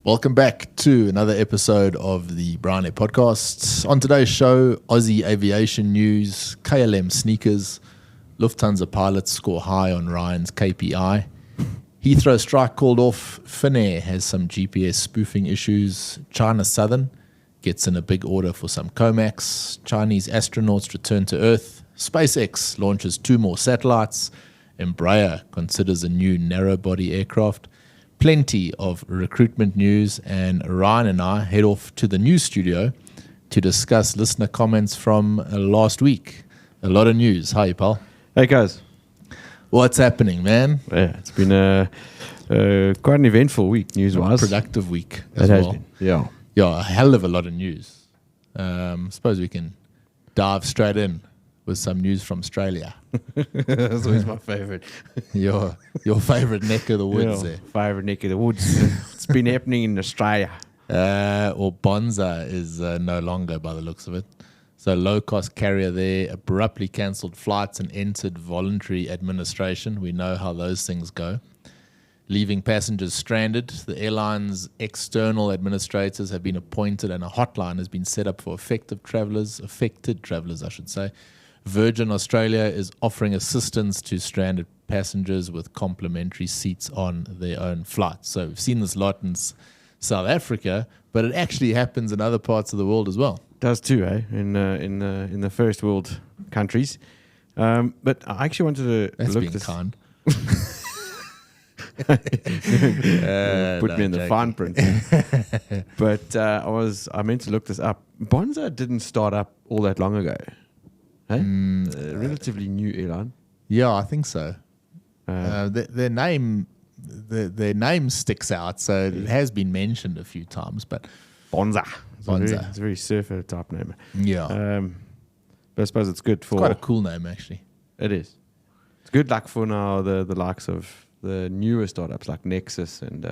Welcome back to another episode of the Bryan podcast. On today's show, Aussie aviation news, KLM sneakers, Lufthansa pilots score high on Ryan's KPI, Heathrow strike called off, Finnair has some GPS spoofing issues, China Southern gets in a big order for some Comacs, Chinese astronauts return to Earth, SpaceX launches 2 more satellites, Embraer considers a new narrow-body aircraft, plenty of recruitment news, and Ryan and I head off to the news studio to discuss listener comments from last week. A lot of news. Hi, pal. Hey, guys. What's happening, man? Yeah, it's been quite an eventful week, news-wise. Productive week as well. Has been, yeah. Yeah, a hell of a lot of news. Suppose we can dive straight in with some news from Australia. That's always my favourite. Your favourite neck of the woods there. Favourite neck of the woods. It's been happening in Australia. Or Bonza is no longer by the looks of it. So low-cost carrier there abruptly cancelled flights and entered voluntary administration. We know how those things go. Leaving passengers stranded. The airline's external administrators have been appointed and a hotline has been set up for affected travellers, I should say. Virgin Australia is offering assistance to stranded passengers with complimentary seats on their own flights. So we've seen this lot in South Africa, but it actually happens in other parts of the world as well. It does too, eh? In the first world countries. But I actually wanted to That's look being this. kind. Put me in the fine print. But I meant to look this up. Bonza didn't start up all that long ago. Hey? A relatively new airline. Yeah, I think so. Their name sticks out, so it has been mentioned a few times. But Bonza. It's a very surfer type name. Yeah. But I suppose it's good for... It's quite a cool name, actually. It is. It's good luck for now the likes of the newer startups like Nexus and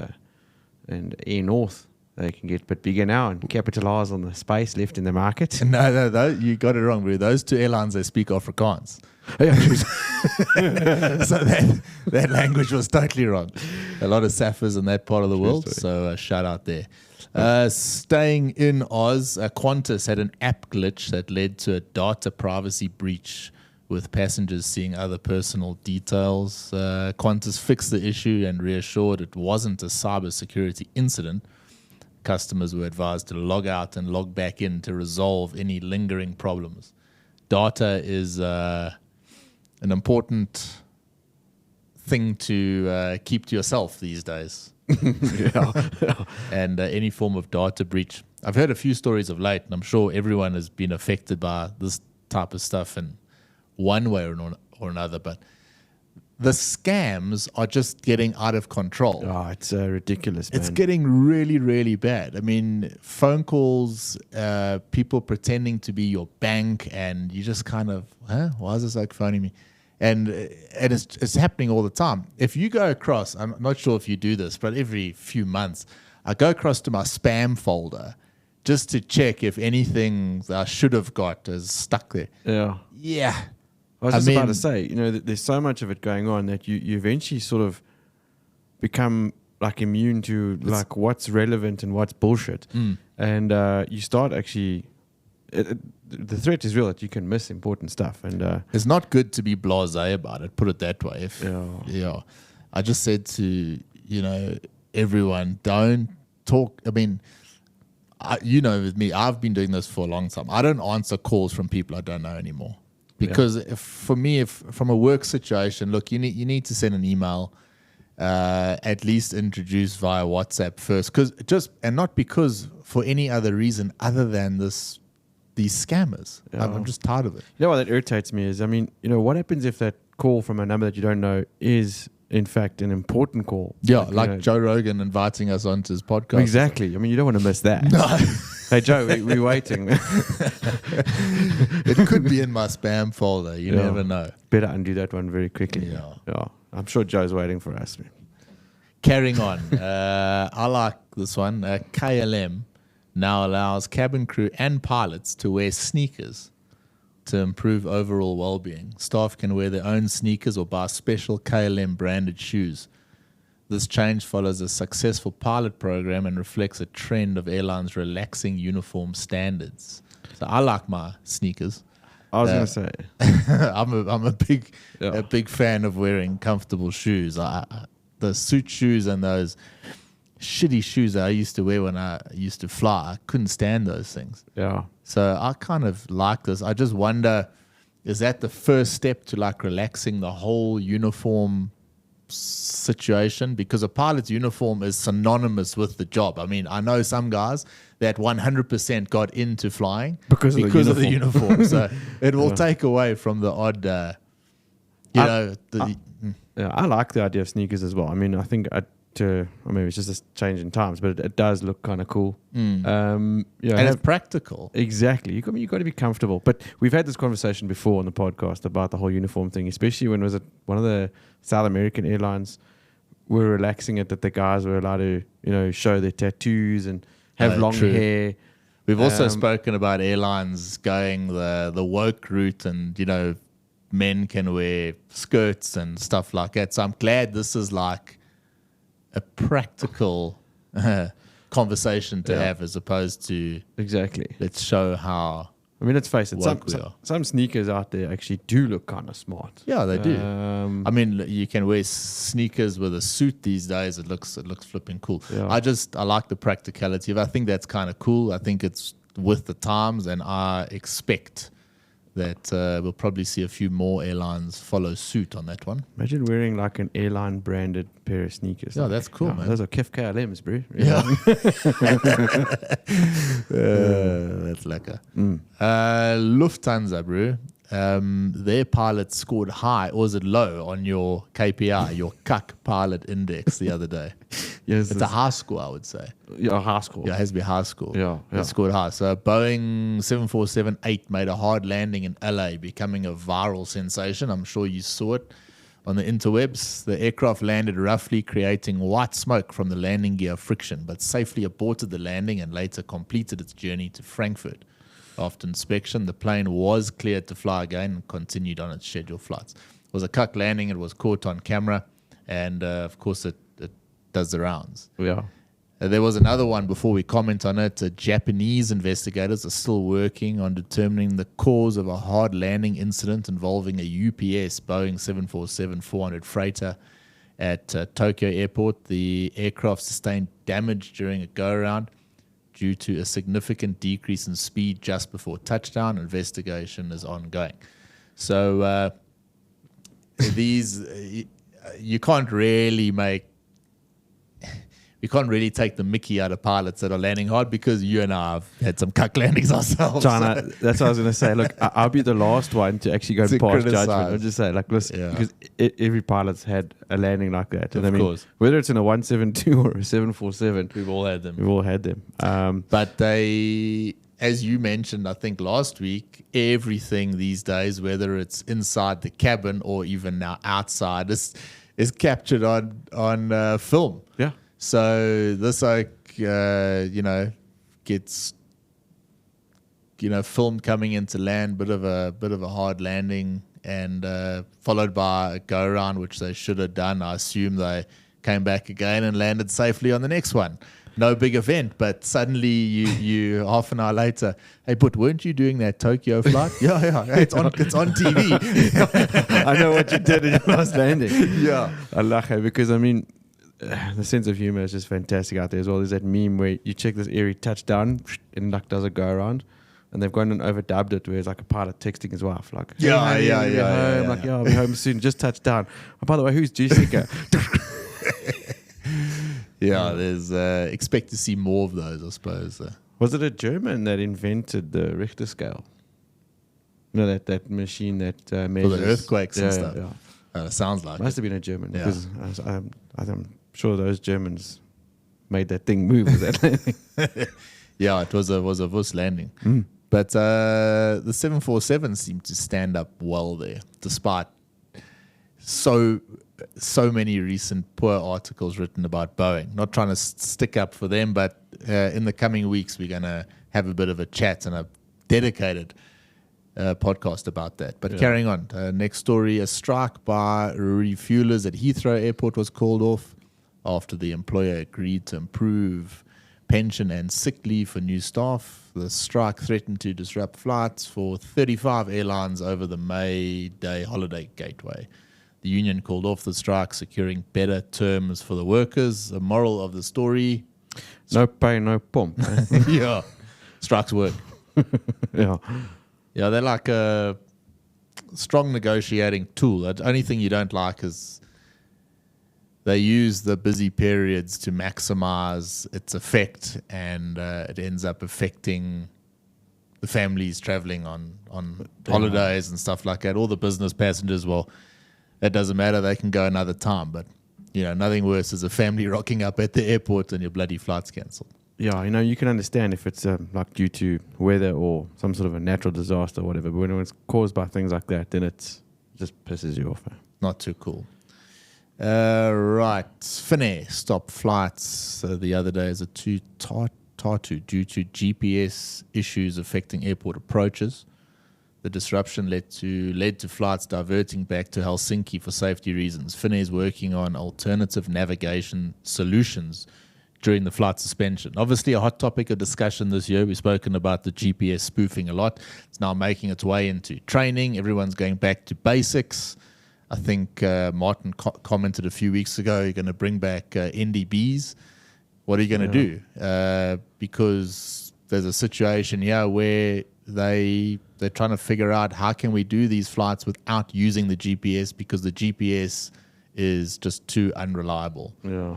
Air North. They can get a bit bigger now and capitalise on the space left in the market. No, you got it wrong, bro. Those 2 airlines, they speak Afrikaans. So that language was totally wrong. A lot of Saffers in that part of the world, so shout out there. Staying in Oz, Qantas had an app glitch that led to a data privacy breach with passengers seeing other personal details. Qantas fixed the issue and reassured it wasn't a cybersecurity incident. Customers were advised to log out and log back in to resolve any lingering problems. Data is an important thing to keep to yourself these days. And any form of data breach. I've heard a few stories of late, and I'm sure everyone has been affected by this type of stuff in one way or another, but the scams are just getting out of control. Oh, it's ridiculous, man. It's getting really, really bad. I mean, phone calls, people pretending to be your bank, and you just kind of, why is this like phoning me? And it's happening all the time. If you go across, I'm not sure if you do this, but every few months, I go across to my spam folder just to check if anything I should have got is stuck there. Yeah. I was about to say, there's so much of it going on that you eventually sort of become like immune to like what's relevant and what's bullshit. And you start actually, the threat is real that you can miss important stuff. And it's not good to be blasé about it, put it that way. I just said to, everyone, don't talk. I mean, with me, I've been doing this for a long time. I don't answer calls from people I don't know anymore. Because if from a work situation, look, you need to send an email, at least introduce via WhatsApp first, and not because for any other reason other than these scammers. I'm just tired of it. You know what that irritates me is, what happens if that call from a number that you don't know is in fact an important call? Yeah, like Joe Rogan inviting us onto his podcast. Exactly. I mean, you don't want to miss that. No. Hey, Joe, we're waiting. It could be in my spam folder. You never know. Better undo that one very quickly. Yeah. I'm sure Joe's waiting for us. Man. Carrying on. I like this one. KLM now allows cabin crew and pilots to wear sneakers to improve overall well-being. Staff can wear their own sneakers or buy special KLM branded shoes. This change follows a successful pilot program and reflects a trend of airlines relaxing uniform standards. So I like my sneakers. I was going to say, I'm a big fan of wearing comfortable shoes. The suit shoes and those shitty shoes that I used to wear when I used to fly, I couldn't stand those things. Yeah. So I kind of like this. I just wonder, is that the first step to like relaxing the whole uniform situation? Because a pilot's uniform is synonymous with the job. I mean, I know some guys that 100% got into flying because of the uniform. So it will take away from the odd, I like the idea of sneakers as well. I mean, I think it's just a change in times, but it does look kind of cool. And it's practical. Exactly. You got to be comfortable. But we've had this conversation before on the podcast about the whole uniform thing, especially when was it one of the South American airlines were relaxing it, that the guys were allowed to, show their tattoos and have long hair. We've also spoken about airlines going the woke route, and men can wear skirts and stuff like that. So I'm glad this is like a practical conversation to have, as opposed to let's show how. I mean, let's face it. Some sneakers out there actually do look kind of smart. Yeah, they do. I mean, you can wear sneakers with a suit these days. It looks flipping cool. Yeah. I like the practicality of it. I think that's kind of cool. I think it's with the times, and I expect that we'll probably see a few more airlines follow suit on that one. Imagine wearing like an airline branded pair of sneakers. Yeah, that's cool, man. Those are KIF KLMs, bro. Yeah. That's lekker. Lufthansa, bro. Their pilots scored high, or was it low, on your KPI, your CUC pilot index the other day? Yes, it's a high score, I would say. Yeah, high score. Yeah, it has to be a high score. Yeah. It scored high. So Boeing 747-8 made a hard landing in LA, becoming a viral sensation. I'm sure you saw it on the interwebs. The aircraft landed roughly, creating white smoke from the landing gear friction, but safely aborted the landing and later completed its journey to Frankfurt. After inspection, the plane was cleared to fly again and continued on its scheduled flights. It was a CUC landing. It was caught on camera, and of course it does the rounds. Yeah. There was another one before we comment on it. Japanese investigators are still working on determining the cause of a hard landing incident involving a UPS Boeing 747-400 freighter at Tokyo Airport. The aircraft sustained damage during a go-around due to a significant decrease in speed just before touchdown. Investigation is ongoing. So you can't take the mickey out of pilots that are landing hard, because you and I have had some cuck landings ourselves. China, that's what I was going to say. Look, I'll be the last one to actually go past judgment. I'll just say, like, listen, because every pilot's had a landing like that. And of course. Whether it's in a 172 or a 747, we've all had them. But they, as you mentioned, I think last week, everything these days, whether it's inside the cabin or even now outside, is captured on film. Yeah. So this gets filmed coming into land, bit of a hard landing, and followed by a go around, which they should have done. I assume they came back again and landed safely on the next one. No big event, but suddenly you half an hour later, hey, but weren't you doing that Tokyo flight? yeah, it's on TV. I know what you did in your last landing. Yeah, I like it, because I mean, the sense of humor is just fantastic out there as well. There's that meme where you check this airy touchdown and like does a go around, and they've gone and overdubbed it where it's like a pilot texting his wife, like, yeah. Like, I'll be home soon, just touched down. Oh, by the way, who's Jessica? Yeah, there's expect to see more of those, I suppose. Was it a German that invented the Richter scale? That machine that measures for the earthquakes and stuff. Yeah. Sounds like must have been a German, because I'm sure those Germans made that thing move with that landing. Yeah, it was a Vus landing. But the 747 seemed to stand up well there, despite so many recent poor articles written about Boeing. Not trying to stick up for them, but in the coming weeks we're going to have a bit of a chat and a dedicated podcast about that. But carrying on, next story, a strike by refuelers at Heathrow Airport was called off. after the employer agreed to improve pension and sick leave for new staff. The strike threatened to disrupt flights for 35 airlines over the May Day holiday gateway. The union called off the strike, securing better terms for the workers. The moral of the story: no pay, no pump. yeah, strikes work. Yeah. Yeah, they're like a strong negotiating tool. The only thing you don't like is they use the busy periods to maximize its effect, and it ends up affecting the families traveling on holidays and stuff like that. All the business passengers, well, that doesn't matter. They can go another time. But, nothing worse is a family rocking up at the airport and your bloody flight's cancelled. Yeah, you can understand if it's like due to weather or some sort of a natural disaster or whatever. But when it's caused by things like that, then it just pisses you off. Not too cool. Right. Finnair stopped flights the other day as a Tartu due to GPS issues affecting airport approaches. The disruption led to flights diverting back to Helsinki for safety reasons. Finnair is working on alternative navigation solutions during the flight suspension. Obviously, a hot topic of discussion this year. We've spoken about the GPS spoofing a lot. It's now making its way into training. Everyone's going back to basics. I think Martin commented a few weeks ago, you're going to bring back NDBs. What are you going to do? Because there's a situation here where they're trying to figure out how can we do these flights without using the GPS, because the GPS is just too unreliable. Yeah.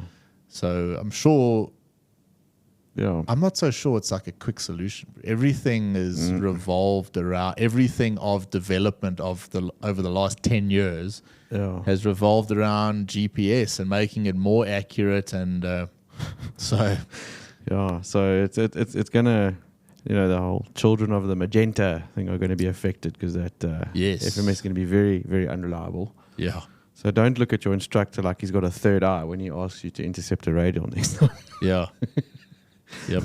So I'm sure. Yeah. I'm not so sure it's like a quick solution. Everything is revolved around, everything of development over the last 10 years has revolved around GPS and making it more accurate. And so. Yeah. So it's going to, the whole children of the magenta thing are going to be affected, because that FMS is going to be very, very unreliable. Yeah. So don't look at your instructor like he's got a third eye when he asks you to intercept a radar next time. Yeah. Yep.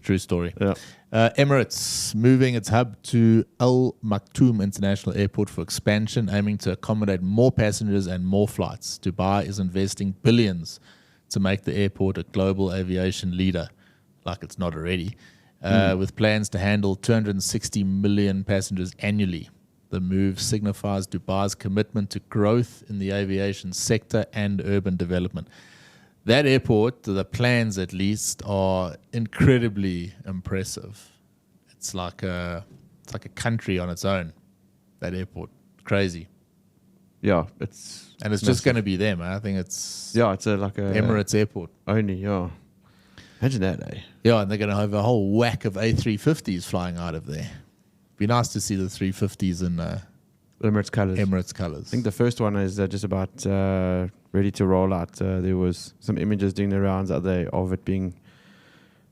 True story. Yeah. Emirates moving its hub to Al Maktoum International Airport for expansion, aiming to accommodate more passengers and more flights. Dubai is investing billions to make the airport a global aviation leader, like it's not already, with plans to handle 260 million passengers annually. The move signifies Dubai's commitment to growth in the aviation sector and urban development. That airport, the plans at least, are incredibly impressive. It's like a country on its own, that airport. Crazy. Yeah, it's just going to be them. I think it's like a Emirates airport. Only, yeah. Imagine that, eh? Yeah, and they're going to have a whole whack of A350s flying out of there. Be nice to see the 350s in Emirates colours. I think the first one is just about ready to roll out. There was some images doing the rounds out there of it being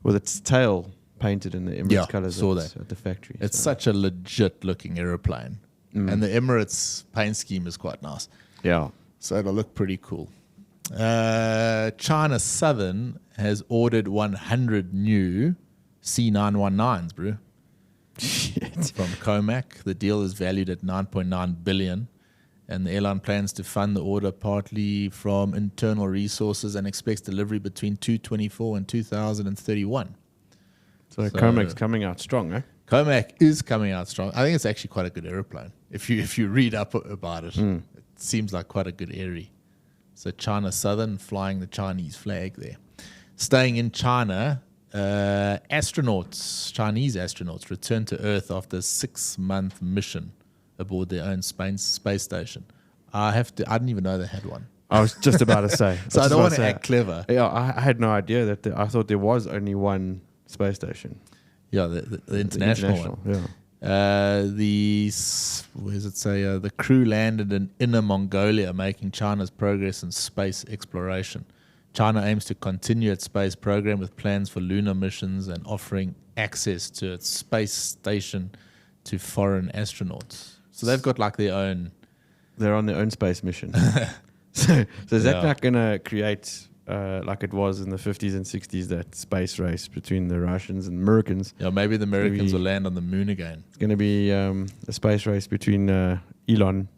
with its tail painted in the Emirates colours at the factory. It's such a legit looking aeroplane. And the Emirates paint scheme is quite nice. Yeah. So it'll look pretty cool. China Southern has ordered 100 new C919s, bro. Shit. From Comac. The deal is valued at 9.9 billion, and the airline plans to fund the order partly from internal resources and expects delivery between 2024 and 2031. So Comac's coming out strong, eh? Comac is coming out strong. I think it's actually quite a good aeroplane. If you read up about it, it seems like quite a good airy. So China Southern flying the Chinese flag there. Staying in China, Chinese astronauts returned to Earth after a 6-month mission aboard their own space station. I didn't even know they had one. I was just about to say. So I don't want to act clever. Yeah, I had no idea that. I thought there was only one space station. Yeah, the international one. Yeah. The crew landed in Inner Mongolia, making China's progress in space exploration. China aims to continue its space program with plans for lunar missions and offering access to its space station to foreign astronauts. So they've got like their own. They're on their own space mission. so is that not going to create, like it was in the 50s and 60s, that space race between the Russians and Americans? Yeah, maybe the Americans will land on the moon again. It's going to be a space race between Elon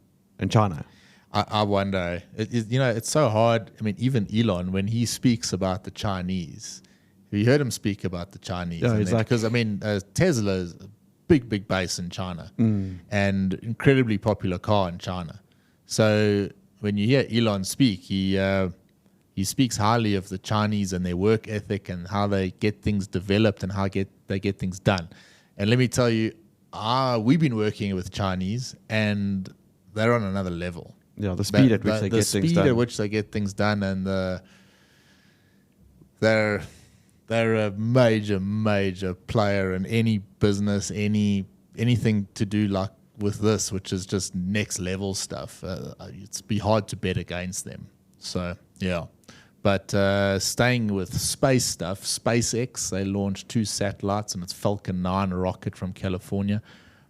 and China. I wonder. It's so hard. I mean, even Elon, when he speaks about the Chinese, have you heard him speak about the Chinese? Yeah, exactly. Because, I mean, Tesla is a big base in China and incredibly popular car in China. So when you hear Elon speak, he speaks highly of the Chinese and their work ethic and how they get things developed and how they get things done. And let me tell you, we've been working with Chinese and they're on another level. Yeah, the speed at which they get things done. The speed at which they get things done, and they're a major player in any business, anything to do like with this, which is just next level stuff. It's be hard to bet against them. So yeah, but staying with space stuff, SpaceX, they launched 2 satellites and its Falcon 9 rocket from California,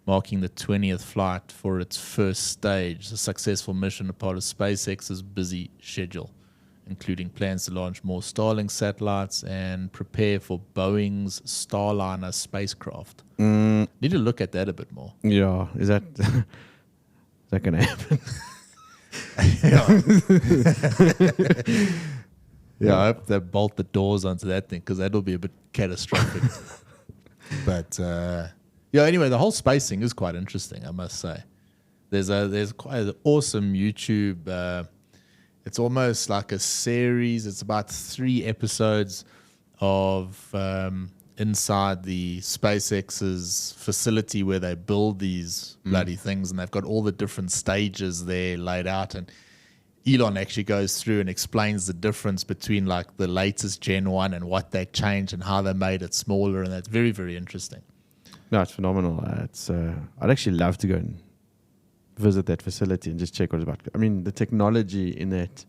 marking the 20th flight for its first stage, a successful mission, a part of SpaceX's busy schedule, including plans to launch more Starlink satellites and prepare for Boeing's Starliner spacecraft. Need to look at that a bit more. Yeah, is that going to happen? Yeah, I hope they bolt the doors onto that thing because that'll be a bit catastrophic. But anyway, the whole space thing is quite interesting, I must say. There's quite an awesome YouTube. It's almost like a series. It's about 3 episodes of inside the SpaceX's facility where they build these bloody things, and they've got all the different stages there laid out. And Elon actually goes through and explains the difference between like the latest Gen 1 and what they changed and how they made it smaller, and that's very, very interesting. No, it's phenomenal. I'd actually love to go and visit that facility and just check what it's about. I mean, the technology in that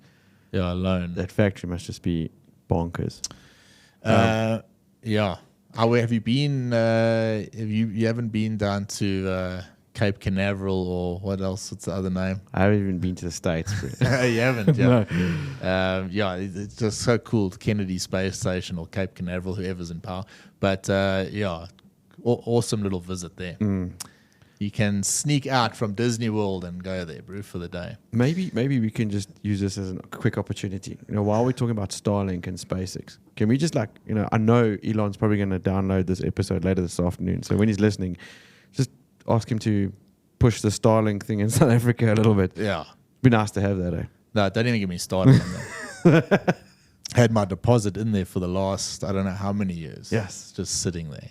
that factory must just be bonkers. Have you been? You haven't been down to Cape Canaveral or what else? What's the other name? I haven't even been to the States. You haven't? Yeah. No. It's just so cool. Kennedy Space Station or Cape Canaveral, whoever's in power. But awesome little visit there. You can sneak out from Disney World and go there, bro, for the day. Maybe we can just use this as a quick opportunity. While we're talking about Starlink and SpaceX, can we just I know Elon's probably going to download this episode later this afternoon. So when he's listening, just ask him to push the Starlink thing in South Africa a little bit. Yeah. It'd be nice to have that, eh? No, don't even get me started on that. Had my deposit in there for the last, I don't know how many years. Yes. Just sitting there.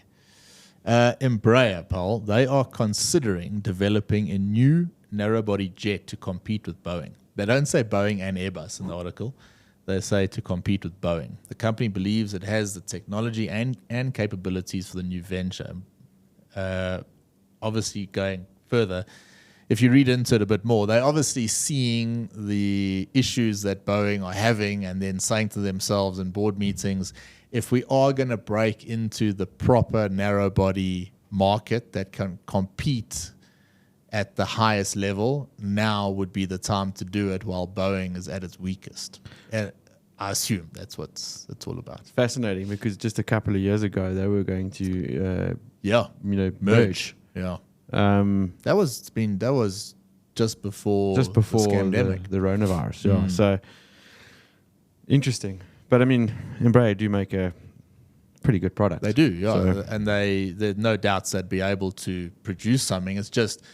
Embraer, Paul, they are considering developing a new narrow-body jet to compete with Boeing. They don't say Boeing and Airbus in the article. They say to compete with Boeing. The company believes it has the technology and capabilities for the new venture. Obviously, going further, if you read into it a bit more, they're obviously seeing the issues that Boeing are having and then saying to themselves in board meetings, if we are going to break into the proper narrow-body market that can compete at the highest level, now would be the time to do it while Boeing is at its weakest. And I assume that's what it's all about. It's fascinating because just a couple of years ago, they were going to merge. Yeah. That was just before the coronavirus. Yeah. So interesting. But I mean, Embraer do make a pretty good product. They do, yeah. So, and there's no doubts they'd be able to produce something. It's just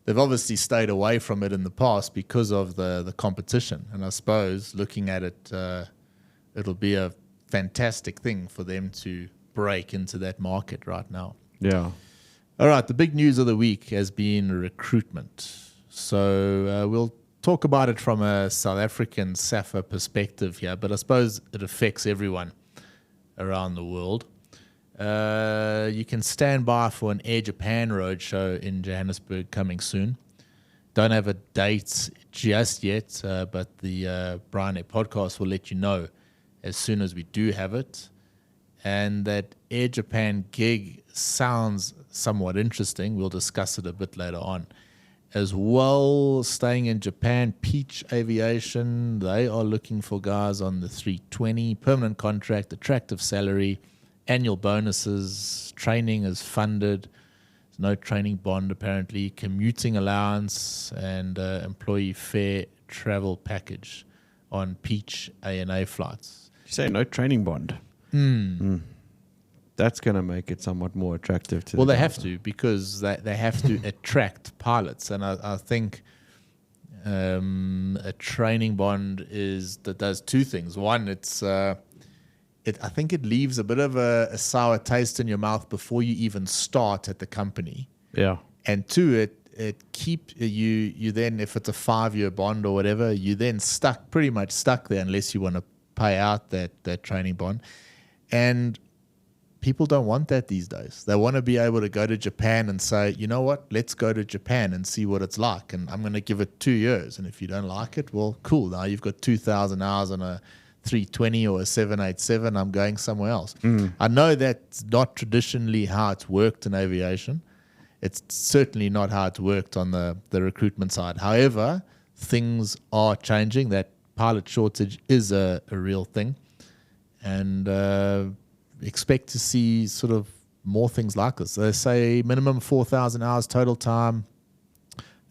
they've obviously stayed away from it in the past because of the competition. And I suppose looking at it, it'll be a fantastic thing for them to break into that market right now. Yeah. All right, the big news of the week has been recruitment. So we'll talk about it from a South African SAFA perspective here, but I suppose it affects everyone around the world. You can stand by for an Air Japan roadshow in Johannesburg coming soon. Don't have a date just yet, but the Bryan podcast will let you know as soon as we do have it. And that Air Japan gig sounds somewhat interesting. We'll discuss it a bit later on. As well, staying in Japan, Peach Aviation, they are looking for guys on the 320, permanent contract, attractive salary, annual bonuses, training is funded. no training bond apparently, commuting allowance, and employee fair travel package on Peach ANA flights. You say no training bond. That's going to make it somewhat more attractive to. Well, they have to, because they have to attract pilots, and I think a training bond does two things. One, I think it leaves a bit of a sour taste in your mouth before you even start at the company. Yeah. And two, it keep you then, if it's a 5-year bond or whatever, you then pretty much stuck there unless you want to pay out that training bond. And people don't want that these days. They want to be able to go to Japan and say, you know what, let's go to Japan and see what it's like. And I'm going to give it 2 years. And if you don't like it, well, cool. Now you've got 2,000 hours on a 320 or a 787. I'm going somewhere else. I know that's not traditionally how it's worked in aviation. It's certainly not how it's worked on the recruitment side. However, things are changing. That pilot shortage is a real thing. And expect to see sort of more things like this. They say minimum 4,000 hours total time,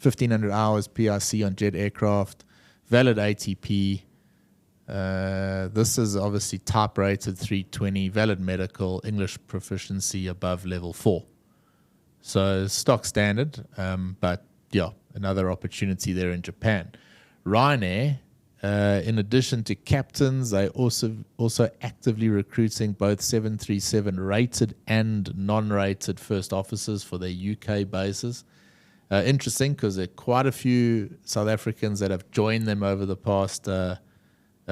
1,500 hours PIC on jet aircraft, valid ATP. This is obviously type rated 320, valid medical, English proficiency above level 4. So stock standard, but yeah, another opportunity there in Japan. Ryanair, in addition to captains, they also actively recruiting both 737 rated and non-rated first officers for their UK bases. Interesting, because there are quite a few South Africans that have joined them over the past a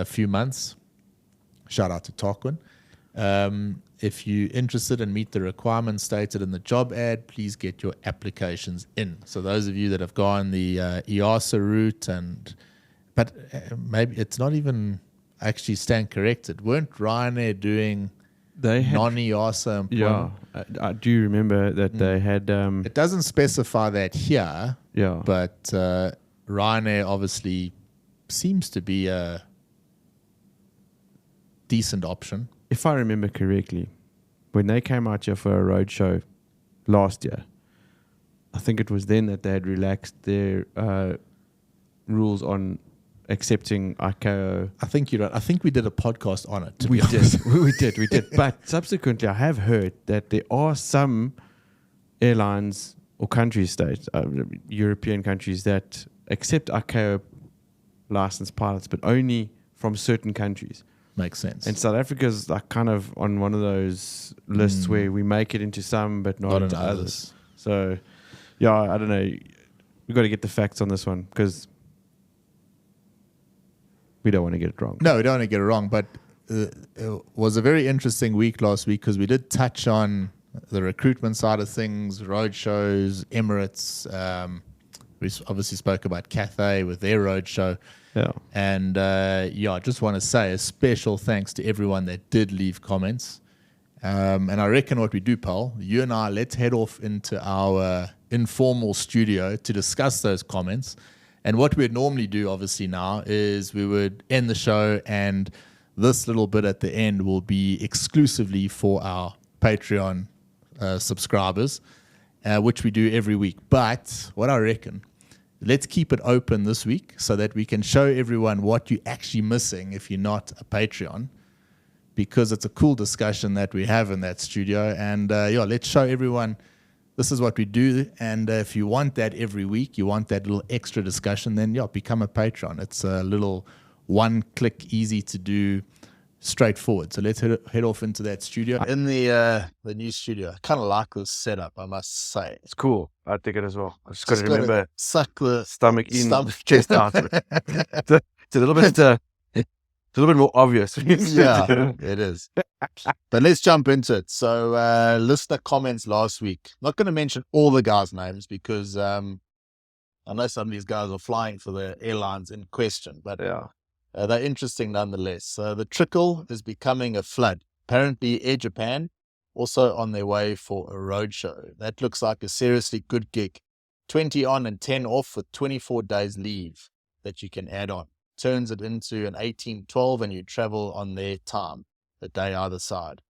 few months. Shout out to Tarquin. If you're interested and meet the requirements stated in the job ad, please get your applications in. So those of you that have gone the EASA route, but maybe it's not even actually stand corrected. Weren't Ryanair doing non-EASA employment? Yeah, I do remember that they had... it doesn't specify that here, but Ryanair obviously seems to be a decent option. If I remember correctly, when they came out here for a roadshow last year, I think it was then that they had relaxed their rules on accepting ICAO. I think you're right. I think we did a podcast on it. We did. But subsequently, I have heard that there are some airlines or states, European countries, that accept ICAO licensed pilots, but only from certain countries. Makes sense. And South Africa's like kind of on one of those lists where we make it into some, but not into others. So, yeah, I don't know. We've got to get the facts on this one, because we don't want to get it wrong. No, we don't want to get it wrong. But it was a very interesting week last week, because we did touch on the recruitment side of things, road shows, Emirates. We obviously spoke about Cathay with their road show. Yeah. And I just want to say a special thanks to everyone that did leave comments. And I reckon what we do, Paul, you and I, let's head off into our informal studio to discuss those comments. And what we'd normally do, obviously, now is we would end the show, and this little bit at the end will be exclusively for our Patreon subscribers, which we do every week. But what I reckon, let's keep it open this week so that we can show everyone what you're actually missing if you're not a Patreon, because it's a cool discussion that we have in that studio. And let's show everyone this is what we do. And if you want that every week, you want that little extra discussion, then become a Patreon. It's a little one-click, easy to do, straightforward. So let's head off into that studio. In the new studio. I kind of like this setup, I must say. It's cool. I think it as well. I just got to remember, suck the stomach in, chest out. It's a little bit. It's a little bit more obvious. Yeah, it is. But let's jump into it. So listener comments last week. Not going to mention all the guys' names, because I know some of these guys are flying for the airlines in question, but they're interesting nonetheless. The trickle is becoming a flood. Apparently Air Japan also on their way for a roadshow. That looks like a seriously good gig. 20 on and 10 off with 24 days leave that you can add on. Turns it into an 18-12, and you travel on their time, the day either side.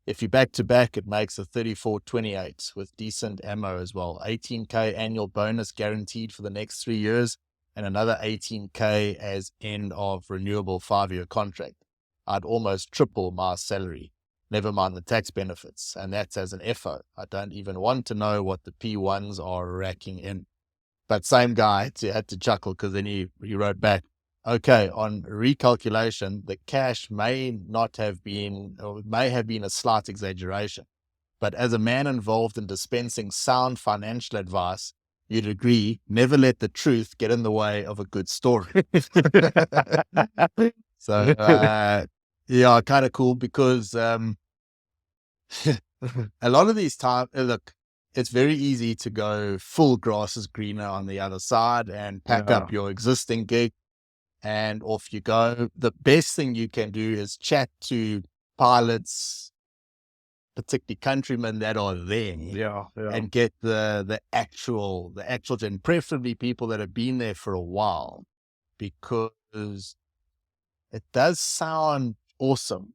If you back to back, it makes a 34.28 with decent ammo as well. 18K annual bonus guaranteed for the next 3 years and another 18K as end of renewable 5-year contract. I'd almost triple my salary, never mind the tax benefits. And that's as an FO. I don't even want to know what the P1s are racking in. But same guy had to chuckle because then he wrote back, okay, on recalculation, the cash may not have been, or may have been a slight exaggeration. But as a man involved in dispensing sound financial advice, you'd agree, never let the truth get in the way of a good story. So, yeah, kind of cool because a lot of these times, look, it's very easy to go full grass is greener on the other side and pack up your existing gig and off you go. The best thing you can do is chat to pilots, particularly countrymen that are there, and get the actual, and preferably people that have been there for a while, because it does sound awesome.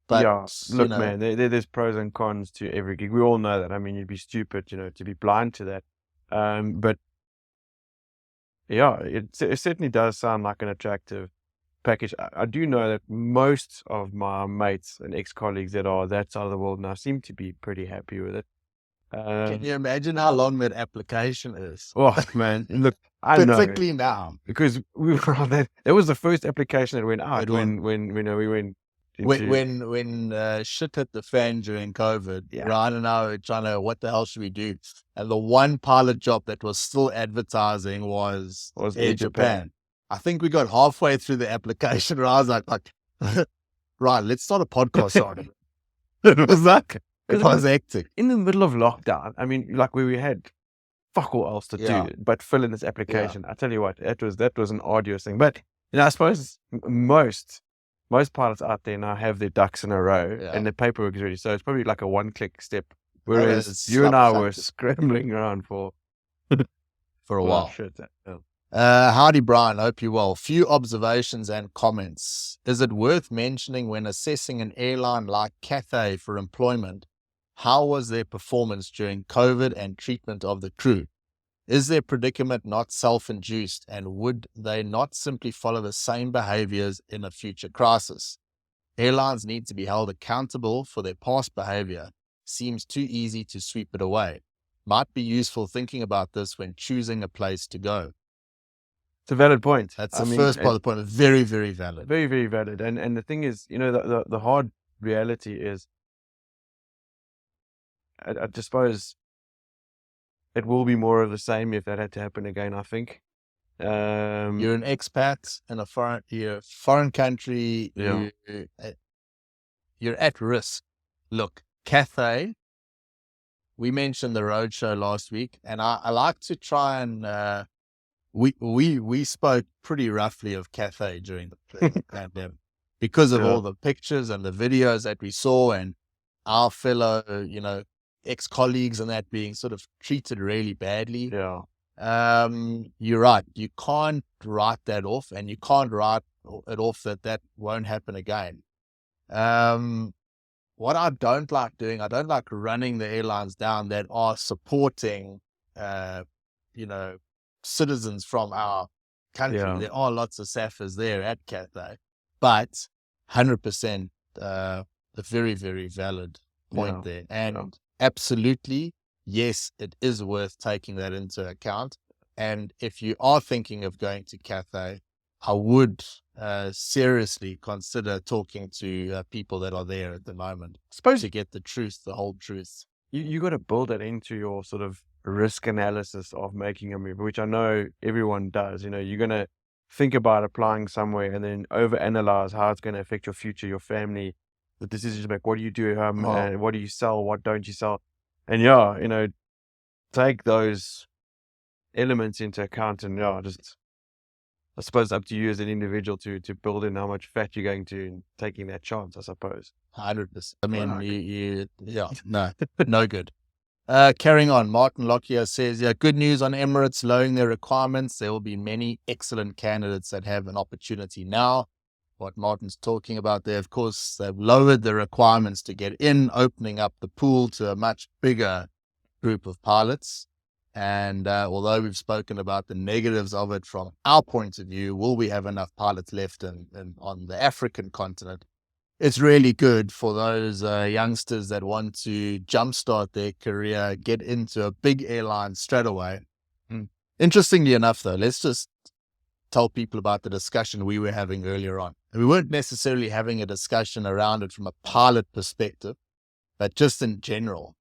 But look, man, there's pros and cons to every gig. We all know that. I mean, you'd be stupid, to be blind to that. But yeah, it certainly does sound like an attractive package. I do know that most of my mates and ex-colleagues that are that side of the world now seem to be pretty happy with it. Can you imagine how long that application is? Oh, man, look, I know. Particularly now. Because we were on that. That was the first application that went out when we went when shit hit the fan during COVID. Ryan and I were trying to, what the hell should we do? And the one pilot job that was still advertising was Air Japan. I think we got halfway through the application and I was like, right, let's start a podcast on it. It was hectic. In the middle of lockdown, I mean, like we had fuck all else to do but fill in this application. I tell you what, that was an arduous thing. But I suppose most pilots out there now have their ducks in a row and the paperwork is ready. So it's probably like a one-click step. Whereas you and I were scrambling around for a while. Howdy, Bryan. Hope you're well. Few observations and comments. Is it worth mentioning when assessing an airline like Cathay for employment, how was their performance during COVID and treatment of the crew? Is their predicament not self-induced, and would they not simply follow the same behaviors in a future crisis? Airlines need to be held accountable for their past behavior. Seems too easy to sweep it away. Might be useful thinking about this when choosing a place to go. It's a valid point. That's the first part of the point. Very, very valid. Very, very valid. And the thing is, the hard reality is, I just suppose it will be more of the same if that had to happen again, I think. You're an expat in a foreign country. You're at risk. Look, Cathay, we mentioned the roadshow last week, and I like to try and we spoke pretty roughly of Cathay during the pandemic because of all the pictures and the videos that we saw, and our fellow, ex-colleagues and that being sort of treated really badly. You're right. You can't write that off, and you can't write it off that won't happen again. What I don't like doing, I don't like running the airlines down that are supporting, citizens from our country. There are lots of SAFers there at Cathay, but 100% a very, very valid point there. And absolutely, yes, it is worth taking that into account. And if you are thinking of going to Cathay, I would seriously consider talking to people that are there at the moment, to get the truth, the whole truth. You got to build that into your sort of risk analysis of making a move, which I know everyone does. You're going to think about applying somewhere and then overanalyze how it's going to affect your future, your family, the decisions about what do you do, what do you sell, what don't you sell. And take those elements into account, and just, I suppose, up to you as an individual to build in how much fat you're going to and taking that chance, I suppose. 100%. I mean, no good. Carrying on, Martin Lockyer says, good news on Emirates lowering their requirements. There will be many excellent candidates that have an opportunity now. what Martin's talking about there. Of course, they've lowered the requirements to get in, opening up the pool to a much bigger group of pilots. And although we've spoken about the negatives of it from our point of view, will we have enough pilots left on the African continent? It's really good for those youngsters that want to jumpstart their career, get into a big airline straight away. Interestingly enough, though, let's just tell people about the discussion we were having earlier on. We weren't necessarily having a discussion around it from a pilot perspective, but just in general.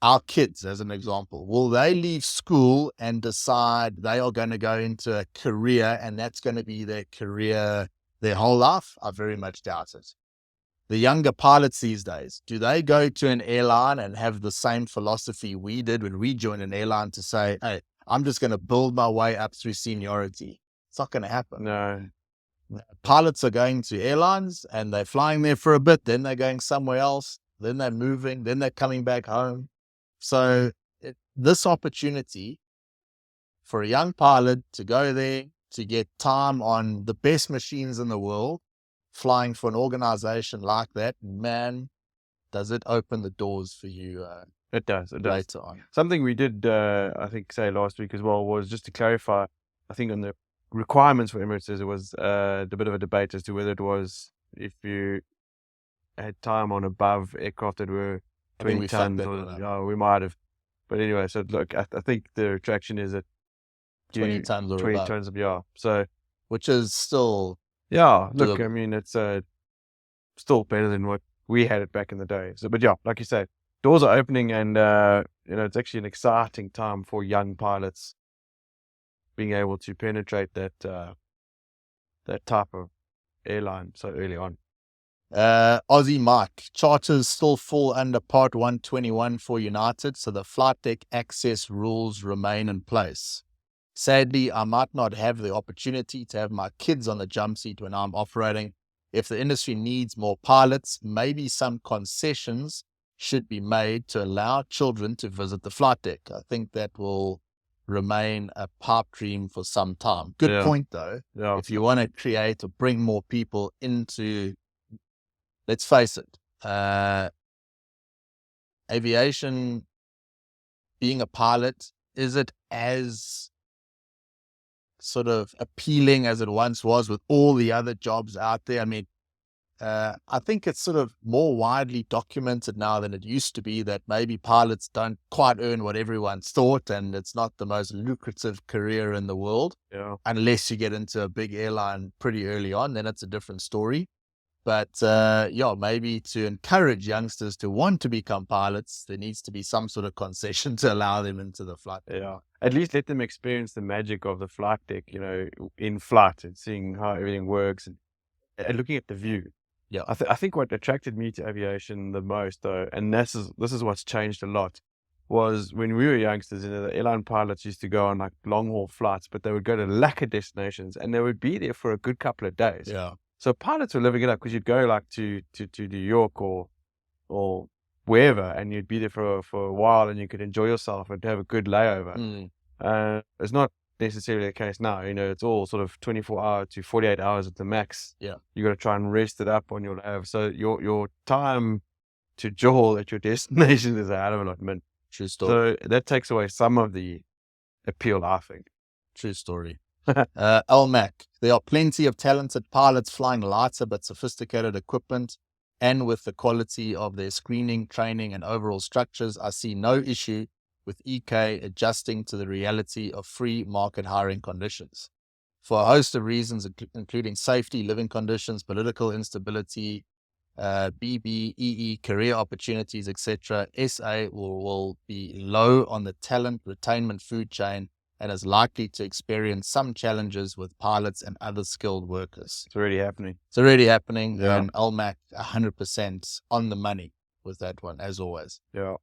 Our kids, as an example, will they leave school and decide they are going to go into a career and that's going to be their career their whole life? I very much doubt it. The younger pilots these days, do they go to an airline and have the same philosophy we did when we joined an airline to say, hey, I'm just going to build my way up through seniority? It's not going to happen. No. Pilots are going to airlines and they're flying there for a bit, then they're going somewhere else, then they're moving, then they're coming back home. So this opportunity for a young pilot to go there, to get time on the best machines in the world, flying for an organization like that, man, does it open the doors for you It does. later on. Something we did, I think, say last week as well was just to clarify, I think on the requirements for Emirates, there was a bit of a debate as to whether it was if you had time on above aircraft that were 20 tons, or we might have. But anyway, so look, I think the attraction is at 20 tons or 20 above. tons of so which is still look, doable. I mean, it's still better than what we had it back in the day. So, but yeah, like you said, doors are opening, and it's actually an exciting time for young pilots being able to penetrate that type of airline so early on. Aussie Mike, charters still fall under Part 121 for United, so the flight deck access rules remain in place. Sadly, I might not have the opportunity to have my kids on the jump seat when I'm operating. If the industry needs more pilots, maybe some concessions should be made to allow children to visit the flight deck. I think that will remain a pipe dream for some time. Good point, though. Yeah. If you want to create or bring more people into, let's face it, aviation, being a pilot, is it as sort of appealing as it once was with all the other jobs out there? I mean, I think it's sort of more widely documented now than it used to be that maybe pilots don't quite earn what everyone's thought, and it's not the most lucrative career in the world. Yeah. Unless you get into a big airline pretty early on, then it's a different story. But maybe to encourage youngsters to want to become pilots, there needs to be some sort of concession to allow them into the flight. Yeah, at least let them experience the magic of the flight deck, in flight, and seeing how everything works and looking at the view. Yeah, I think what attracted me to aviation the most, though, and this is what's changed a lot, was when we were youngsters. The airline pilots used to go on like long haul flights, but they would go to lacquer destinations and they would be there for a good couple of days. Yeah. So pilots were living it up, because you'd go like to New York or wherever, and you'd be there for a while, and you could enjoy yourself and have a good layover. It's not necessarily the case now. It's all sort of 24 hours to 48 hours at the max. Yeah, you got to try and rest it up on your layover. So your time to Johor at your destination is a hell of a lot, man. True story. So that takes away some of the appeal, I think. True story. LMAC, there are plenty of talented pilots flying lighter but sophisticated equipment, and with the quality of their screening, training, and overall structures, I see no issue with EK adjusting to the reality of free market hiring conditions. For a host of reasons, including safety, living conditions, political instability, BBEE, career opportunities, etc., SA will be low on the talent retainment food chain and is likely to experience some challenges with pilots and other skilled workers. It's already happening. Yeah. And LMAC 100% on the money with that one, as always. Yeah.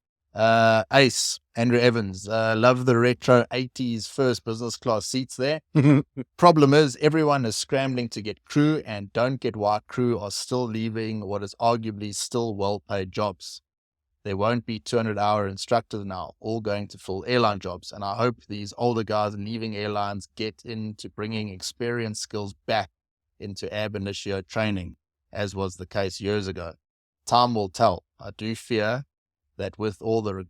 Ace, Andrew Evans, love the retro 80s first business class seats there. Problem is, everyone is scrambling to get crew and don't get why crew are still leaving what is arguably still well-paid jobs. There won't be 200-hour instructors now, all going to full airline jobs. And I hope these older guys leaving airlines get into bringing experience skills back into ab initio training, as was the case years ago. Time will tell. I do fear that with all the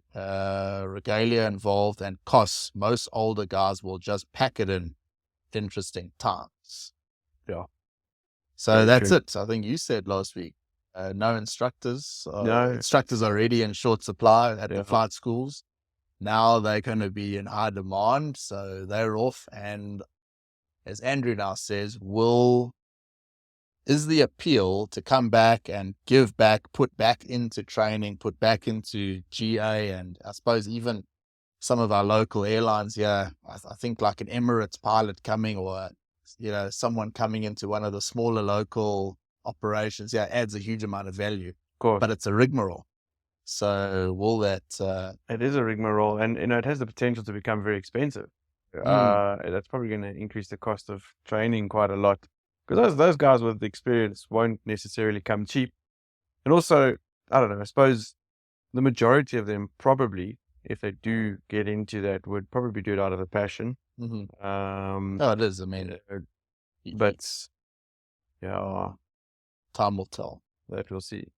regalia involved and costs, most older guys will just pack it in. Interesting times. Yeah. So Very that's true. it. I think you said last week, no instructors. No. Instructors are already in short supply at Yeah. the flight schools. Now they're going to be in high demand, so they're off. And as Andrew now says, is the appeal to come back and give back, put back into training, put back into GA, and I suppose even some of our local airlines here, I think like an Emirates pilot coming, or someone coming into one of the smaller local operations, adds a huge amount of value. Of course. But it's a rigmarole. So will that... It is a rigmarole, and it has the potential to become very expensive. That's probably going to increase the cost of training quite a lot, because those guys with experience won't necessarily come cheap. And also, I don't know, I suppose the majority of them probably, if they do get into that, would probably do it out of a passion. Mm-hmm. It is. I mean, but yeah, time will tell. That we'll see.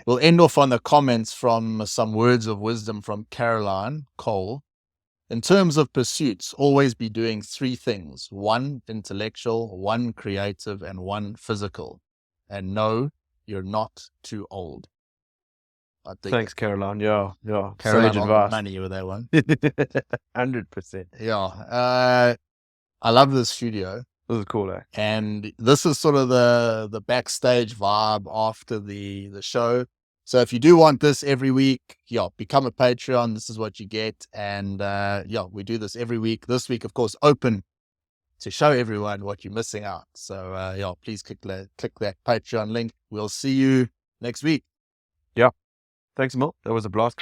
We'll end off on the comments from some words of wisdom from Caroline Cole. In terms of pursuits, always be doing 3 things: 1 intellectual, 1 creative, and 1 physical. And no, you're not too old. I think. Thanks, Caroline. Yeah. Caroline Sage on advice. money with that one. 100%. Yeah. I love this studio. This is cool, eh? And this is sort of the backstage vibe after the show. So if you do want this every week, become a Patreon. This is what you get. And we do this every week. This week, of course, open to show everyone what you're missing out. So please click that Patreon link. We'll see you next week. Yeah. Thanks, Mil. That was a blast.